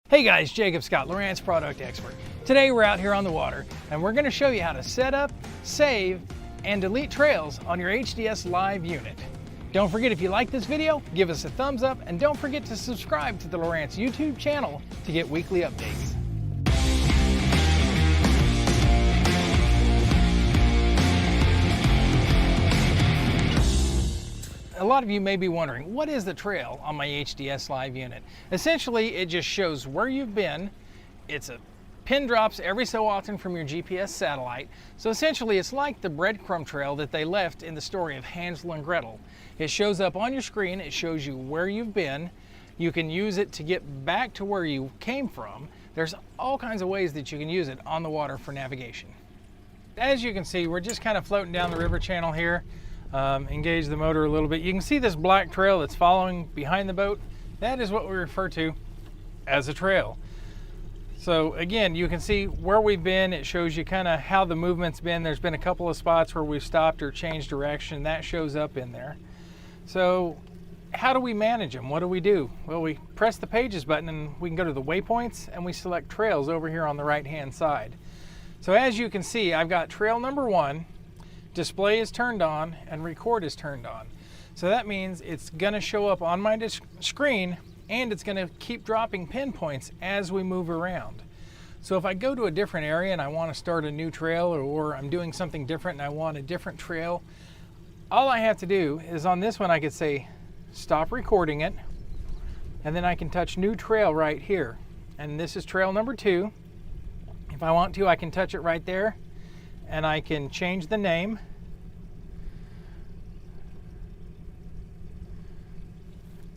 Hey guys, Jacob Scott, LOWRANCE product expert. Today we're out here on the water and we're going to show you how to set up, save, and delete trails on your HDS Live unit. Don't forget, if you like this video, give us a thumbs up and don't forget to subscribe to the LOWRANCE YouTube channel to get weekly updates. A lot of you may be wondering, what is the trail on my HDS Live unit? Essentially, it just shows where you've been. It's a pin drops every so often from your GPS satellite. So essentially, it's like the breadcrumb trail that they left in the story of Hansel and Gretel. It shows up on your screen. It shows you where you've been. You can use it to get back to where you came from. There's all kinds of ways that you can use it on the water for navigation. As you can see, we're just kind of floating down the river channel here. Engage the motor a little bit. You can see this black trail that's following behind the boat. That is what we refer to as a trail. So again, you can see where we've been. It shows you kind of how the movement's been. There's been a couple of spots where we've stopped or changed direction. That shows up in there. So how do we manage them? What do we do? Well, we press the pages button and we can go to the waypoints and we select trails over here on the right hand side. So as you can see, I've got trail number 1. Display is turned on and record is turned on. So that means it's going to show up on my screen and it's going to keep dropping pinpoints as we move around. So if I go to a different area and I want to start a new trail, or I'm doing something different and I want a different trail, all I have to do is on this one I could say stop recording it, and then I can touch new trail right here. And this is trail number 2. If I want to, I can touch it right there and I can change the name.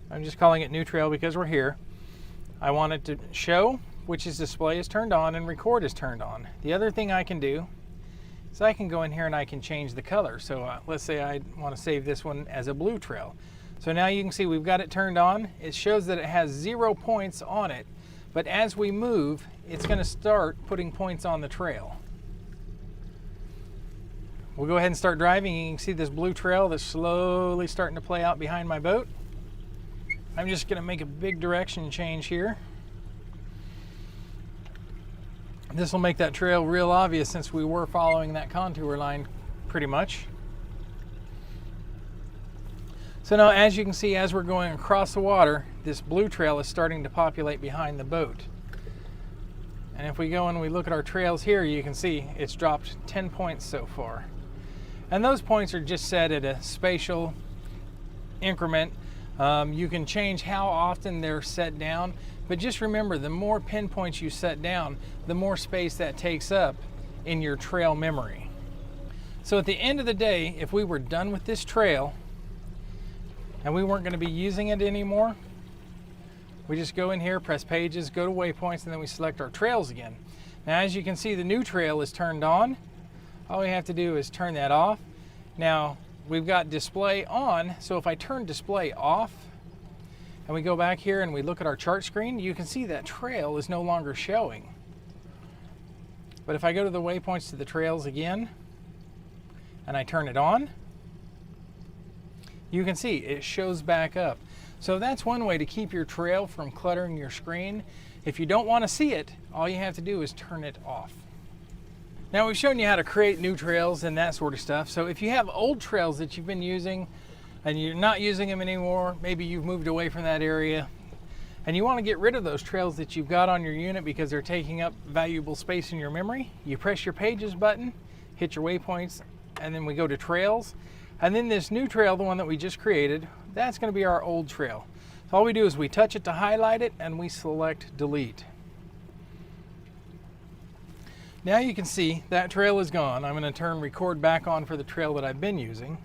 I'm just calling it new trail because we're here. I want it to show, which is display is turned on and record is turned on. The other thing I can do is I can go in here and I can change the color. So let's say I want to save this one as a blue trail. So now you can see we've got it turned on. It shows that it has 0 points on it, but as we move, it's going to start putting points on the trail. We'll go ahead and start driving. You can see this blue trail that's slowly starting to play out behind my boat. I'm just going to make a big direction change here. This will make that trail real obvious since we were following that contour line pretty much. So now, as you can see, as we're going across the water, this blue trail is starting to populate behind the boat. And if we go and we look at our trails here, you can see it's dropped 10 points so far. And those points are just set at a spatial increment. You can change how often they're set down, but just remember, the more pinpoints you set down, the more space that takes up in your trail memory. So at the end of the day, if we were done with this trail and we weren't going to be using it anymore, we just go in here, press pages, go to waypoints, and then we select our trails again. Now, as you can see, the new trail is turned on. All we have to do is turn that off. Now, we've got display on, so if I turn display off and we go back here and we look at our chart screen, you can see that trail is no longer showing. But if I go to the waypoints to the trails again and I turn it on, you can see it shows back up. So that's one way to keep your trail from cluttering your screen. If you don't want to see it, all you have to do is turn it off. Now, we've shown you how to create new trails and that sort of stuff. So if you have old trails that you've been using and you're not using them anymore, maybe you've moved away from that area and you want to get rid of those trails that you've got on your unit because they're taking up valuable space in your memory, you press your pages button, hit your waypoints, and then we go to trails. And then this new trail, the one that we just created, that's going to be our old trail. So all we do is we touch it to highlight it and we select delete. Now you can see that trail is gone. I'm going to turn record back on for the trail that I've been using.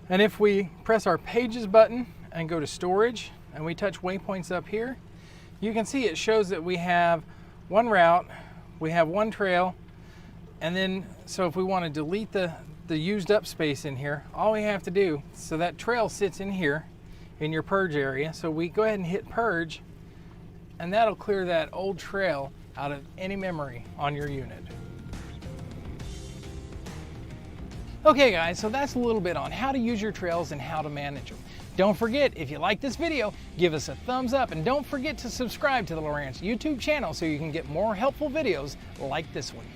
And if we press our pages button and go to storage and we touch waypoints up here, you can see it shows that we have one route, we have one trail, and then so if we want to delete the used up space in here, all we have to do, so that trail sits in here in your purge area, so we go ahead and hit purge and that'll clear that old trail out of any memory on your unit. Okay guys, so that's a little bit on how to use your trails and how to manage them. Don't forget, if you like this video, give us a thumbs up and don't forget to subscribe to the LOWRANCE YouTube channel so you can get more helpful videos like this one.